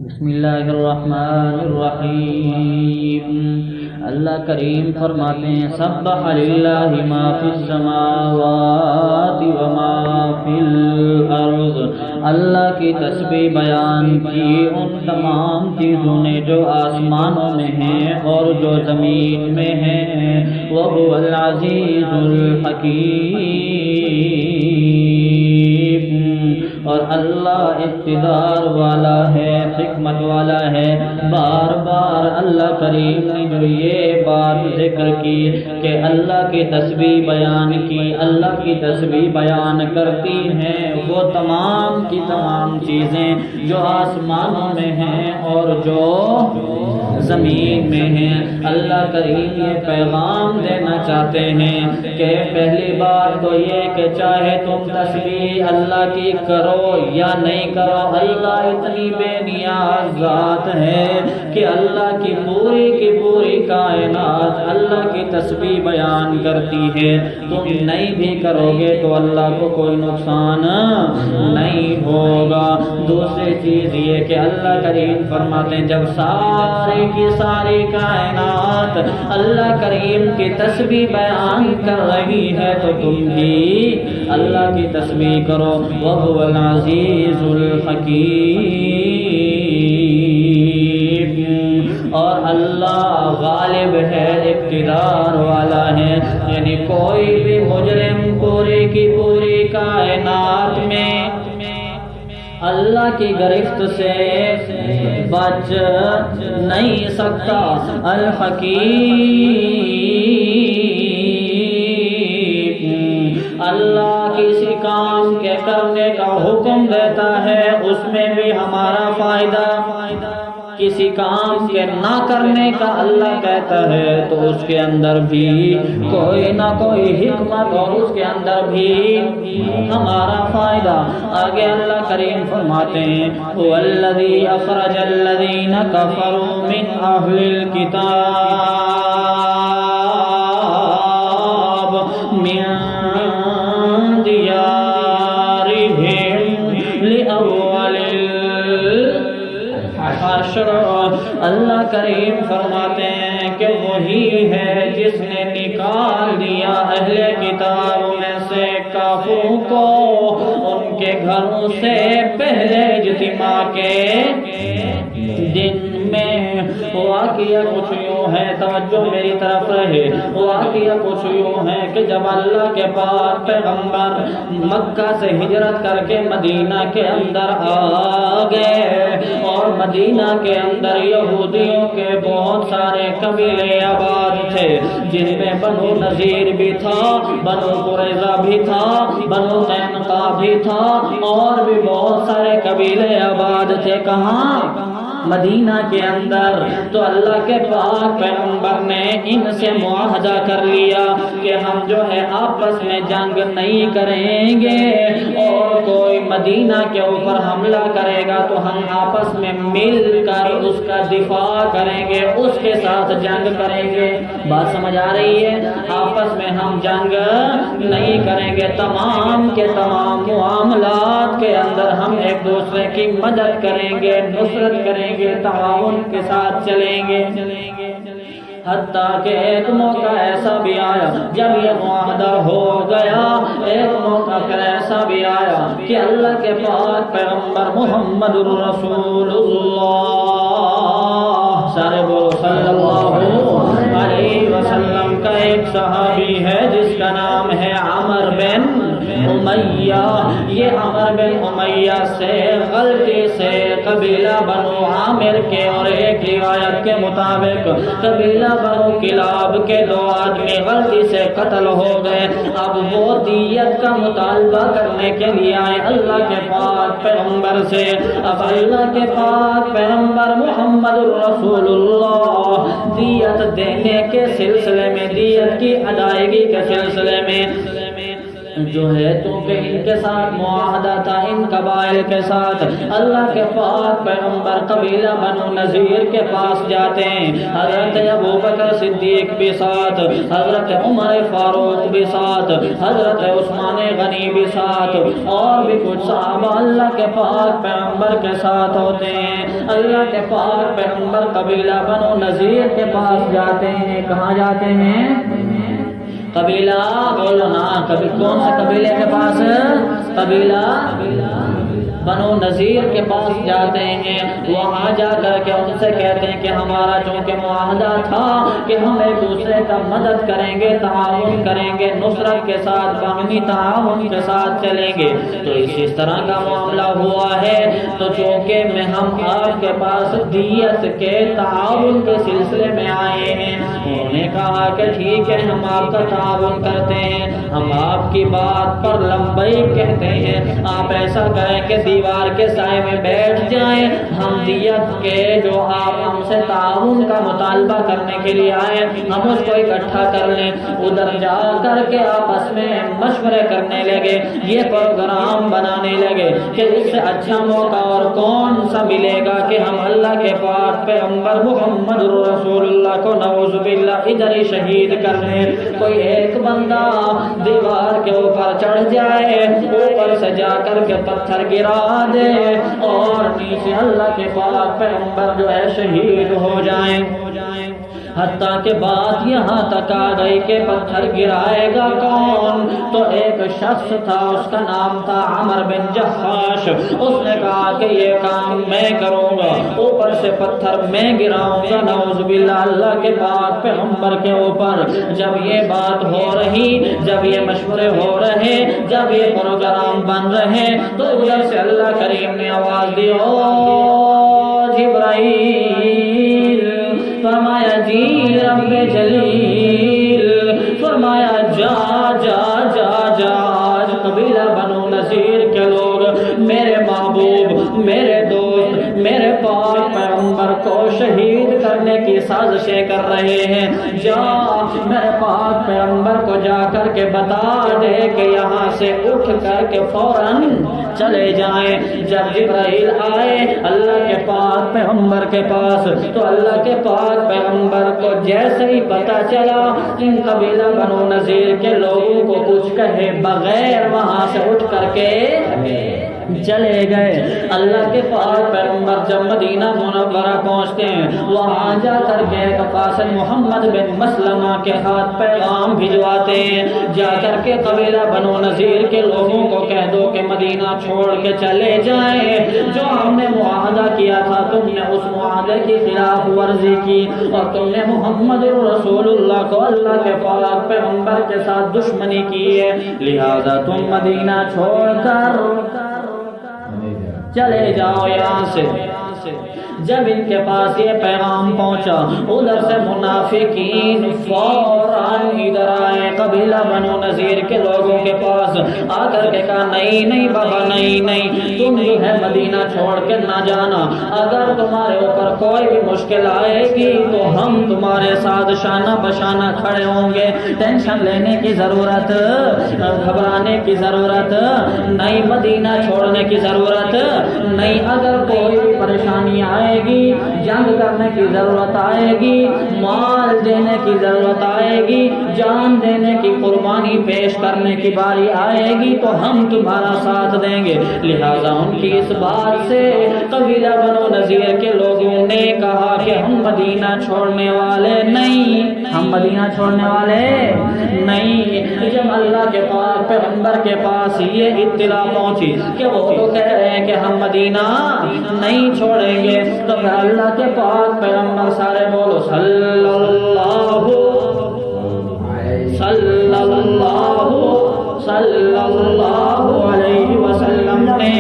بسم اللہ الرحمن الرحیم۔ اللہ کریم فرماتے ہیں سبح للہ ما فی السماوات وما فی الارض۔ اللہ کی تسبیح بیان کی ان تمام چیزوں نے جو آسمانوں میں ہیں اور جو زمین میں ہیں۔ وَهُوَ الْعَزِيزُ الْحَكِيمُ، اور اللہ اقتدار والا ہے، حکمت والا ہے۔ بار بار اللہ کریم نے جو یہ بات ذکر کی کہ اللہ کی تسبیح بیان کی، اللہ کی تسبیح بیان کرتی ہیں وہ تمام کی تمام چیزیں جو آسمانوں میں ہیں اور جو زمین میں ہیں۔ اللہ کریم یہ پیغام دینا چاہتے ہیں کہ پہلی بات تو یہ کہ چاہے تم تسبیح اللہ کی کرو یا نہیں کرو، اللہ اتنی بے نیاز ذات ہے کہ اللہ کی پوری کائنات اللہ کی تسبیح بیان کرتی ہے۔ تم نہیں بھی کرو گے تو اللہ کو کوئی نقصان نہیں ہوگا۔ دوسری چیز یہ کہ اللہ کریم فرماتے ہیں جب ساری کی ساری کائنات اللہ کریم کی تسبیح بیان کر رہی ہے تو تم بھی اللہ کی تسبیح کرو۔ وَهُوَ الْعَزِيزُ الْحَكِيمُ، اور اللہ غالب ہے، اقتدار والا ہے، یعنی کوئی بھی مجرم پوری کی پوری کائنات میں اللہ کی گرفت سے بچ نہیں سکتا۔ الحکیم، اللہ کسی کام کے کرنے کا حکم دیتا ہے، اس میں بھی ہمارا فائدہ، کسی کام کے نہ کرنے کا اللہ کہتا ہے تو اس کے اندر بھی کوئی نہ کوئی حکمت اور اس کے اندر بھی ہمارا فائدہ۔ آگے اللہ کریم فرماتے ہیں وَالَّذِي أَخْرَجَ الَّذِينَ كَفَرُوا مِنْ أَهْلِ الْكِتَابِ مِنْ دِيَارِهِمْ لِأَوَّلِ الحشر۔ اللہ کریم فرماتے ہیں کہ وہی ہے جس نے نکال دیا اہل کتاب میں سے کافروں کو ان کے گھروں سے پہلے اجتماع کے دن میں۔ واقعہ کچھ یوں ہے، توجہ میری طرف رہے، واقعہ کچھ یوں ہے کہ جب اللہ کے پاک پیغمبر مکہ سے ہجرت کر کے مدینہ کے اندر آ گئے اور مدینہ کے اندر یہودیوں کے بہت سارے قبیلے آباد تھے، جن میں بنو نذیر بھی تھا، بنو قریظہ بھی تھا، بنو قینقاع بھی تھا، اور بھی بہت سارے قبیلے آباد تھے۔ کہاں؟ مدینہ کے اندر۔ تو اللہ کے پاک پیغمبر نے ان سے معاہدہ کر لیا کہ ہم جو ہے آپس میں جنگ نہیں کریں گے، اور کوئی مدینہ کے اوپر حملہ کرے گا تو ہم آپس میں مل کر اس کا دفاع کریں گے، اس کے ساتھ جنگ کریں گے۔ بات سمجھ آ رہی ہے؟ آپس میں ہم جنگ نہیں کریں گے، تمام کے تمام معاملات کے اندر ہم ایک دوسرے کی مدد کریں گے، نصرت کریں گے، تعاون کے ساتھ چلیں گے۔ حتیٰ کہ ایک موقع ایسا بھی آیا جب یہ معاہدہ ہو گیا، ایک موقع پھر ایسا بھی آیا کہ اللہ کے پاک پیغمبر محمد الرسول اللہ سارے بولو صلی اللہ علیہ وسلم کا ایک صحابی ہے جس کا نام ہے عمر بن امیہ۔ یہ عمر بن امیہ سے غلطی سے قبیلہ بنو عامر کے اور ایک روایت کے مطابق قبیلہ بنو کلاب کے 2 آدمی غلطی سے قتل ہو گئے۔ اب وہ دیت کا مطالبہ کرنے کے لیے آئے اللہ کے پاک پیغمبر سے۔ اب اللہ کے پاک پیغمبر محمد الرسول اللہ دیت دینے کے سلسلے میں، دیت کی ادائیگی کے سلسلے میں جو ہے تو کہ ان کے ساتھ معاہدہ تھا ان قبائل کے ساتھ. اللہ کے پاک پیغمبر قبیلہ بنو نذیر کے پاس جاتے ہیں. حضرت ابوبکر صدیق بھی ساتھ, حضرت عمر فاروق بھی ساتھ, حضرت عثمان غنی بھی ساتھ, اور بھی کچھ صحابہ اللہ کے پاک پیغمبر کے ساتھ ہوتے ہیں. اللہ کے پاک پیغمبر قبیلہ بنو نذیر کے پاس جاتے ہیں. کہاں جاتے ہیں؟ قبیلہ بولو نا, کبھی کون سے قبیلے کے پاس؟ قبیلہ بنو نذیر کے پاس جاتے ہیں. وہاں جا کر کے ان سے کہتے ہیں کہ ہمارا چونکہ معاہدہ تھا کہ ہم ایک دوسرے کا مدد کریں گے, تعاون کریں گے, نصرت کے ساتھ, باہمی تعاون کے ساتھ چلیں گے, تو اس طرح کا معاملہ ہوا ہے. تو چونکہ ہم آپ کے پاس دیت کے تعاون کے سلسلے میں آئے ہیں. انہوں نے کہا کہ ٹھیک ہے, ہم آپ کا تعاون کرتے ہیں, ہم آپ کی بات پر لبیک کہتے ہیں. آپ ایسا کریں کہ دیوار کے سائے میں بیٹھ جائیں, ہم دیت کے جو آپ ہم سے تعاون کا مطالبہ کرنے کے لیے آئے ہم اس کو اکٹھا کر لیں. ادھر جا کر کے آپس میں مشورے کرنے لگے, یہ پروگرام بنانے لگے کہ اس سے اچھا موقع اور کون سا ملے گا کہ ہم اللہ کے پاک پیغمبر محمد رسول اللہ کو نعوذ باللہ ادھر ہی شہید کر دیں. کوئی ایک بندہ دیوار کے اوپر چڑھ جائے, اوپر سے جا کر کے پتھر گرا دے, اور نیچے اللہ کے پاک پیغمبر جو ہے شہید ہو جائیں. حتیٰ کہ بات یہاں تک آ گئی کہ پتھر گرائے گا کون؟ تو ایک شخص تھا, اس کا نام تھا عمر بن جحاش. اس نے کہا کہ یہ کام میں کروں گا, اوپر سے پتھر میں گراؤں گا نعوذ باللہ اللہ کے پاک پیغمبر کے اوپر. جب یہ بات ہو رہی, جب یہ مشورے ہو رہے, جب یہ پروگرام بن رہے, تو ادھر سے اللہ کریم نے آواز دی, او جبرائیل. فرمایا جی رب جلیل. فرمایا جا جا جا جا, آج قبیلہ بنو نذیر کے لوگ میرے محبوب, میرے دوست, میرے پاک پیغمبر کو شہید کرنے کی سازشیں کر رہے ہیں. جا میرے پاک پیغمبر کو جا کر کے بتا دے کہ یہاں سے اٹھ کر کے فوراً چلے جائیں. جب جبرائیل آئے اللہ کے پاک پیغمبر کے پاس, تو اللہ کے پاک پیغمبر کو جیسے ہی پتا چلا ان قبیلہ بنو نذیر کے لوگوں کو کچھ کہے بغیر وہاں سے اٹھ کر کے چلے گئے. اللہ کے پاک پیغمبر جب مدینہ منورہ پہنچتے ہیں, وہاں جا کر کے قاسم محمد بن مسلمہ کے ہاتھ پیغام بھجواتے ہیں, جا کر کے قبیلہ بنو نذیر کے لوگوں کو کہہ دو کہ مدینہ چھوڑ کے چلے جائیں. جو ہم نے معاہدہ کیا تھا تم نے اس معاہدے کی خلاف ورزی کی, اور تم نے محمد رسول اللہ کو اللہ کے پاک پیغمبر کے ساتھ دشمنی کی ہے, لہذا تم مدینہ چھوڑ کر چلے جاؤ یہاں سے. جب ان کے پاس یہ پیغام پہنچا, ادھر سے منافقین فوراً ادھر آئے قبیلہ بنو نذیر کے لوگوں کے پاس, آ کر کے کہا نہیں نہیں بابا, نہیں نہیں, تم جو ہے مدینہ چھوڑ کے نہ جانا. اگر تمہارے اوپر کوئی بھی مشکل آئے گی تو ہم تمہارے ساتھ شانہ بشانہ کھڑے ہوں گے. ٹینشن لینے کی ضرورت, گھبرانے کی ضرورت نہیں, مدینہ چھوڑنے کی ضرورت نہیں. اگر کوئی بھی پریشانی آئے گی, جنگ کرنے کی ضرورت آئے گی, مال دینے کی ضرورت آئے گی, جان دینے کی قربانی پیش کرنے کی باری آئے گی, تو ہم تمہارا ساتھ دیں گے. لہذا ان کی اس بات سے قبیلہ بنو نذیر کے لوگوں نے کہا کہ ہم مدینہ چھوڑنے والے نہیں, ہم مدینہ چھوڑنے والے نہیں. جب اللہ کے پاک پیغمبر کے پاس یہ اطلاع پہنچی کہ وہ تو کہہ رہے ہیں کہ ہم مدینہ نہیں چھوڑیں گے, تو پھر اللہ کے پاک پیغمبر سارے بولو صلی اللہ علیہ وسلم نے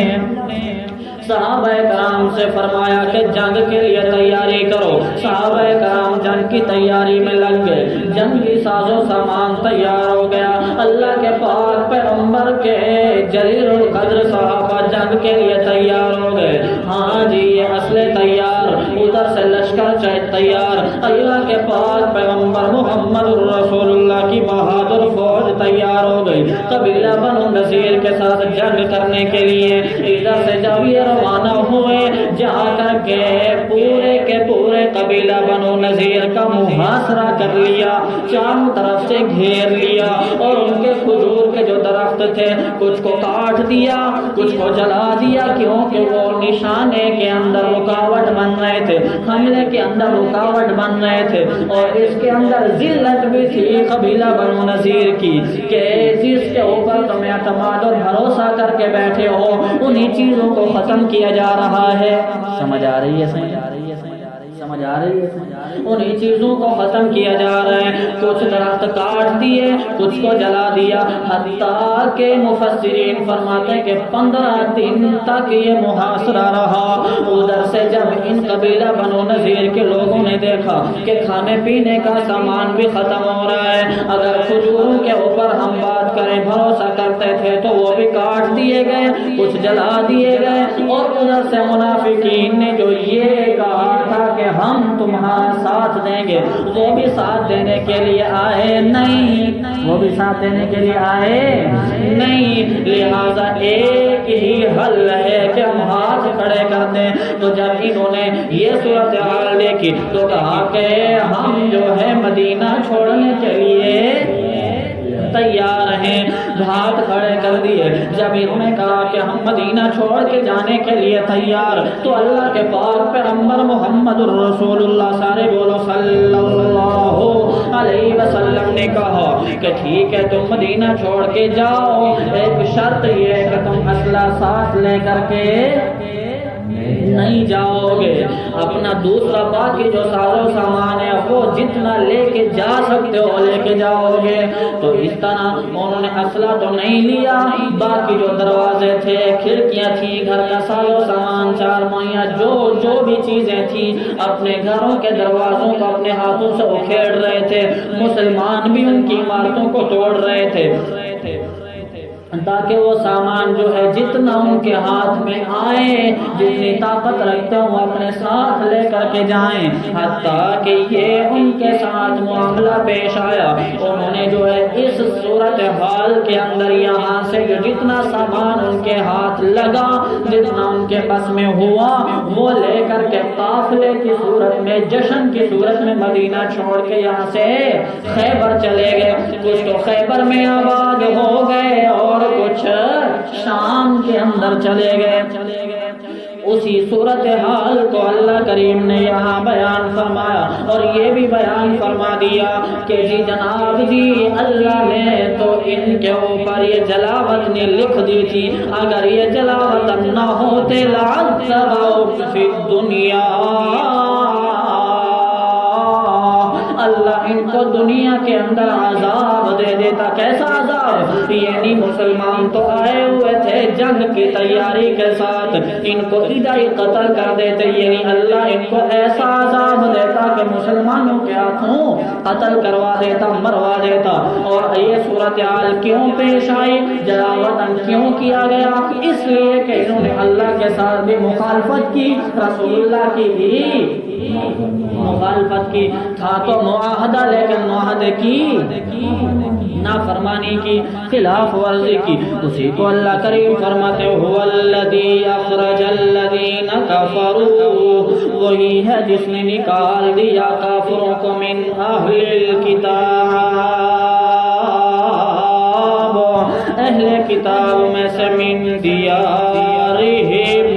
صحابہ کرام سے فرمایا کہ جنگ کے لیے تیاری کرو. صحابہ کرام جنگ کی تیاری میں لگ گئے, جنگی ساز و سامان تیار ہو گیا. اللہ کے پاک پیغمبر کے جلیل القدر صحابہ جنگ کے لیے تیار ہو گئے. ہاں جی, یہ اسلحے تیار, ادھر سے لشکر تیار. اللہ کے پاک پیغمبر محمد رسول اللہ کی بہادر فوج تیار ہو گئی. قبیلہ بنو نذیر کے ساتھ جنگ کرنے کے لیے ادھر سے جب یہ روانہ ہوئے جا کر کے پورے قبیلہ بنو نذیر کا محاصرہ کر لیا، چاروں طرف سے گھیر لیا اور ان کے کھجور کے جو درخت تھے کچھ کو کاٹ دیا، کچھ کو جلا دیا، کیونکہ وہ نشانے کے اندر رکاوٹ بن رہے تھے، حملے کے اندر رکاوٹ بن رہے تھے۔ اور اس کے اندر ذلت بھی تھی قبیلہ بنو نذیر کی کہ جس کے اوپر تم اعتماد اور بھروسہ کر کے بیٹھے ہو انہی چیزوں کو ختم کیا جا رہا ہے۔ سمجھ آ رہی ہے؟ سمجھ آ رہی ہے؟ انہی چیزوں کو ختم کیا جا رہا ہے، کچھ درخت کاٹ دیے، کچھ کو جلا دیا، حتیٰ کہ مفسرین فرماتے ہیں کہ 15 دن تک یہ محاصرہ رہا۔ ادھر سے جب ان قبیلہ بنو نذیر کے لوگوں نے دیکھا کہ کھانے پینے کا سامان بھی ختم ہو رہا ہے، اگر کھجوروں کے اوپر ہم بات کریں بھروسہ کرتے تھے تو وہ بھی کاٹ دیے گئے، کچھ جلا دیے گئے، اور ادھر سے منافقین نے جو یہ کہا تھا کہ ہم تمہارا ساتھ دیں گے وہ بھی ساتھ دینے کے لیے آئے نہیں، وہ بھی ساتھ دینے کے لیے آئے نہیں، لہذا ایک ہی حل ہے کہ ہم ہاتھ کھڑے کر دیں۔ تو جب انہوں نے یہ صورتحال دیکھی تو کہا کہ ہم جو ہے مدینہ چھوڑنے کے لیے تیار ہیں، ہاتھ کھڑے کر دیے۔ جب انہوں نے کہا کہ ہم مدینہ چھوڑ کے جانے کے لیے تیار، تو اللہ کے پاک پیغمبر محمد الرسول اللہ سارے بولو صلی اللہ علیہ وسلم نے کہا کہ ٹھیک ہے تم مدینہ چھوڑ کے جاؤ، ایک شرط یہ ہے کہ تم اسلحہ ساتھ لے کر کے نہیں جاؤ گے، اپنا دوسرا باقی جو سارا سامان ہے وہ جتنا لے کے جا سکتے ہو لے کے جاؤ گے۔ تو اس طرح انہوں نے اسلحہ تو نہیں لیا، باقی جو دروازے تھے، کھڑکیاں تھیں، گھر کا سارا سامان، چار مہیا جو بھی چیزیں تھیں، اپنے گھروں کے دروازوں کو اپنے ہاتھوں سے اکھیڑ رہے تھے، مسلمان بھی ان کی عمارتوں کو توڑ رہے تھے تاکہ وہ سامان جو ہے جتنا ان کے ہاتھ میں آئے، جتنی طاقت رکھتے ہیں وہ اپنے ساتھ لے کر کے جائیں۔ حتیٰ کہ یہ ان کے ساتھ معاملہ پیش آیا، انہوں نے جو ہے اس صورتحال کے اندر یہاں سے جو جتنا سامان ان کے ہاتھ لگا، جتنا ان کے بس میں ہوا، وہ لے کر کے قافلے کی صورت میں، جشن کی صورت میں مدینہ چھوڑ کے یہاں سے خیبر چلے گئے۔ کچھ تو خیبر میں آباد ہو گئے اور کچھ شام کے اندر چلے گئے۔ اسی صورتحال کو اللہ کریم نے یہاں بیان فرمایا اور یہ بھی بیان فرما دیا کہ جی جناب جی اللہ نے تو ان کے اوپر یہ جلاوت نے لکھ دی تھی، اگر یہ جلاوت نہ ہوتے لعذبهم فی الدنیا، اللہ ان کو دنیا کے اندر عذاب دے دیتا۔ کیسا عذاب؟ یعنی مسلمان تو آئے ہوئے تھے جنگ کی تیاری کے ساتھ، ان کو ادھر ہی قتل کر دیتے، یعنی اللہ ان کو ایسا عذاب دیتا کہ مسلمانوں کے ہاتھوں قتل کروا دیتا، مروا دیتا۔ اور یہ صورتحال کیوں پیش آئی، جلاوطن کیوں کیا گیا؟ اس لیے کہ انہوں نے اللہ کے ساتھ بھی مخالفت کی، رسول اللہ کی بھی مخالفت کی، تھا تو معاہدہ لیکن معاہدے کی نافرمانی کی، خلاف ورزی کی۔ اسی کو اللہ کریم فرماتے هو الذی اخرج الذین کفروا، وہی ہے جس نے نکال دیا کافروں کو من اہل الکتاب، اہل کتاب میں سے، من دیارہم،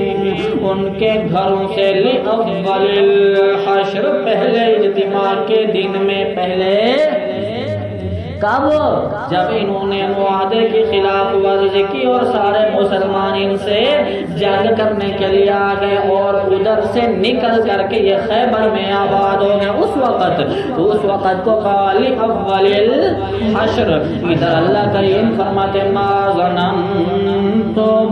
ان کے گھروں سے، لأول الحشر، پہلے اجتماع کے دن میں، پہلے کب؟ جب انہوں نے معاہدے کی خلاف ورزی کی اور سارے مسلمان ان سے جنگ کرنے کے لیے آ گئے اور ادھر سے نکل کر کے یہ خیبر میں آباد ہو گئے، اس وقت کو قال اول الحشر۔ ادھر اللہ کریم فرماتے ما ظننتم،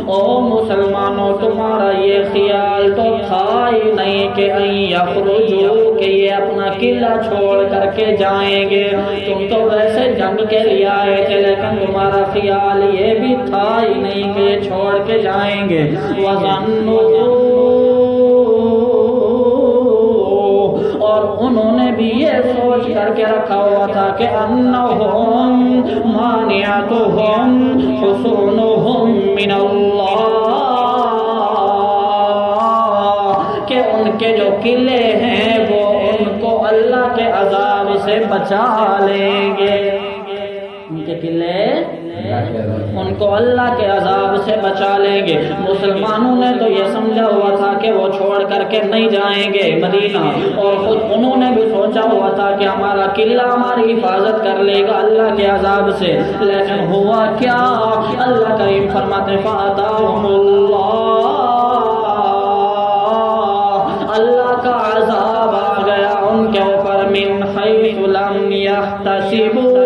او مسلمانوں تمہارا یہ خیال تو تھا ہی نہیں کہ ان یخرجوا، کہ یہ اپنا قلعہ چھوڑ کر کے جائیں گے، تم تو ویسے جنگ کے لیے آئے تھے لیکن تمہارا خیال یہ بھی تھا ہی نہیں کہ یہ چھوڑ کے جائیں گے۔ وَظَنُّوا، اور انہوں نے بھی یہ سوچ کر کے رکھا ہوا تھا کہ انہم مانعتہم حصونہم من اللہ، کہ ان کے جو قلعے ہیں وہ ان کو اللہ کے عذاب سے بچا لیں گے، ان کے قلعے ان کو اللہ کے عذاب سے بچا لیں گے۔ مسلمانوں نے تو یہ سمجھا ہوا تھا کہ وہ چھوڑ کر کے نہیں جائیں گے مدینہ، اور خود انہوں نے بھی سوچا ہوا تھا کہ ہمارا قلعہ ہماری حفاظت کر لے گا اللہ کے عذاب سے، لیکن ہوا کیا؟ اللہ کریم فرماتے فَأَتَاهُمُ اللَّهُ، اللہ کا عذاب آ گیا ان کے اوپر، من حیث لم یحتسبوا،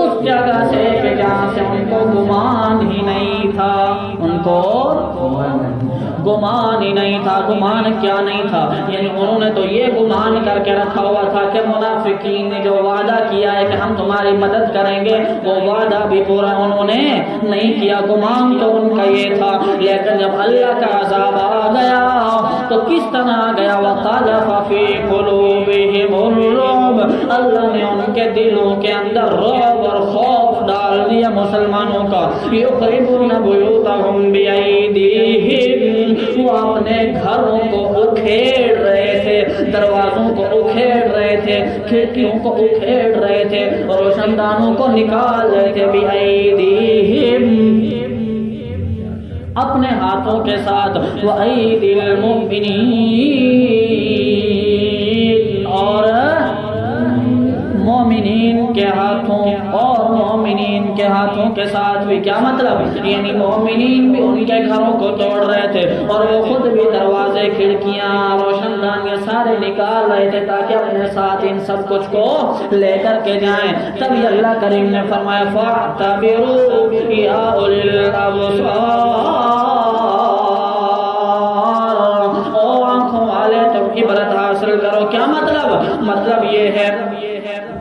اس جگہ سے کہ جہاں سے ان کو گمان ہی نہیں تھا، ان کو گمان ہی نہیں تھا۔ گمان کیا نہیں تھا؟ یعنی انہوں نے تو یہ گمان کر کے رکھا ہوا تھا کہ منافقین نے جو وعدہ کیا ہے کہ ہم تمہاری مدد کریں گے، وہ وعدہ بھی پورا انہوں نے نہیں کیا، گمان تو ان کا یہ تھا۔ لیکن جب اللہ کا عذاب آ گیا تو کس طرح آ گیا؟ وَقَذَفَ فِي قُلُوبِهِمُ الرُّعْبَ، اللہ نے ان کے دلوں کے اندر رعب اور خوف ڈال دیا مسلمانوں کا۔ يُخْرِبُونَ بُيُوتَهُمْ بِأَيْدِيهِمْ، وہ اپنے گھروں کو اکھیڑ رہے تھے، دروازوں کو اکھیڑ رہے تھے، کھڑکیوں کو اکھیڑ رہے تھے، روشن دانوں کو نکال رہے تھے، بِأَيْدِيهِمْ، اپنے ہاتھوں کے ساتھ، وَأَيْدِي الْمُؤْمِنِينَ، اور مومنین کے ہاتھوں، اور مومنین کے ہاتھوں کے ساتھ بھی۔ کیا مطلب؟ یعنی مومنین بھی ان کے گھروں کو توڑ رہے تھے، اور وہ خود بھی دروازے، کھڑکیاں، روشن دان یہ سارے نکال رہے تھے تاکہ اپنے ساتھ ان سب کچھ کو لے کر کے جائیں۔ تبھی اللہ کریم نے فرمایا فَاعْتَبِرُوا يَا أُولِي الْأَبْصَارِ، او آنکھوں والے تم عبرت حاصل کرو۔ کیا مطلب؟ مطلب یہ ہے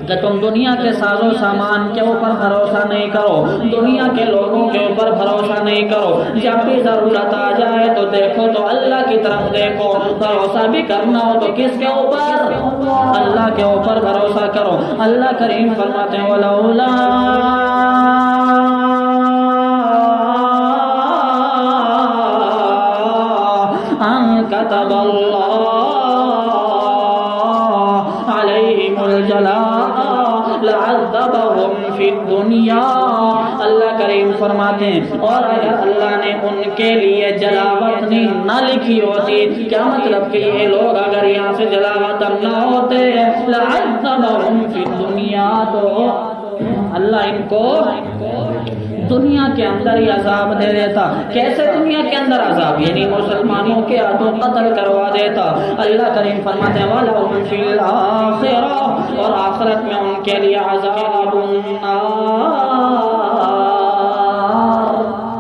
کہ تم دنیا کے ساز و سامان کے اوپر بھروسہ نہیں کرو، دنیا کے لوگوں کے اوپر بھروسہ نہیں کرو۔ جب بھی ضرورت آ جائے تو دیکھو تو اللہ کی طرف دیکھو، بھروسہ بھی کرنا ہو تو کس کے اوپر؟ اللہ کے اوپر بھروسہ کرو۔ اللہ کریم فرماتے ہیں وَلَوْلَا أَن كَتَبَ اللَّهُ عَلَيْهِمُ الْجَلَاءَ لَعَذَّبَهُمْ فِي الدُّنْيَا، اللہ کریم فرماتے ہیں اور اگر اللہ نے ان کے لیے جلاوطنی نہ لکھی ہوتی، کیا مطلب کہ یہ لوگ اگر یہاں سے جلاوطن نہ ہوتے، لَعَذَّبَهُمْ فِي الدُّنْيَا، تو اللہ ان کو دنیا کے اندر ہی عذاب دے دیتا۔ کیسے دنیا کے اندر عذاب؟ یعنی مسلمانوں کے ہاتھوں قتل کروا دیتا۔ اللہ کریم فرماتے ہیں وَلَهُمْ فِي الْآخِرَةِ، اور آخرت میں ان کے لیے عذاب النار،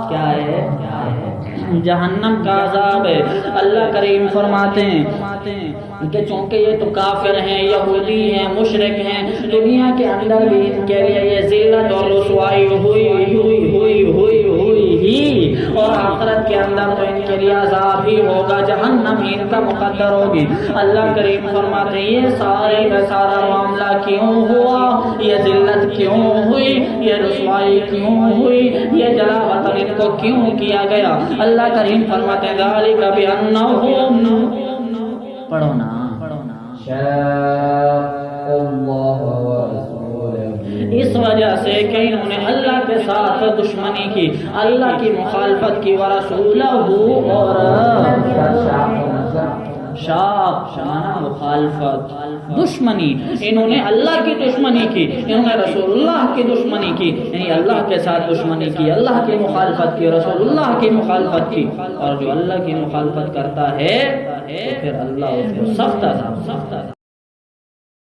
کیا ہے؟ جہنم کا عذاب ہے۔ اللہ کریم فرماتے ہیں کہ چونکہ یہ تو کافر ہیں، یہودی ہیں، مشرک ہیں، دنیا کے اندر بھی ان کے لیے یہ ذلت اور رسوائی ہوئی ہی، اور آخرت کے اندر تو ان کے لیے عذاب ہی ہوگا، جہنم ہی ان کا مقدر ہوگی۔ اللہ کریم فرماتے ہیں یہ سارے کا سارا معاملہ کیوں ہوا، یہ ذلت کیوں ہوئی، یہ رسوائی کیوں ہوئی، یہ جلاوطن ان کو کیوں کیا گیا؟ اللہ کریم فرماتے ہیں ذالک بأنہم، پڑھو نا، شاء اللہ ورسولہ، اس وجہ سے کہ انہوں نے اللہ کے ساتھ دشمنی کی، اللہ کی مخالفت کی، ورسولہ، اور شانا مخالفت، دشمنی، انہوں نے اللہ کی دشمنی کی، انہوں نے رسول اللہ کی دشمنی کی، یعنی اللہ کے ساتھ دشمنی کی، اللہ کی مخالفت کی، رسول اللہ کی مخالفت کی، اور جو اللہ کی مخالفت کرتا ہے تو پھر اللہ اسے سخت عذاب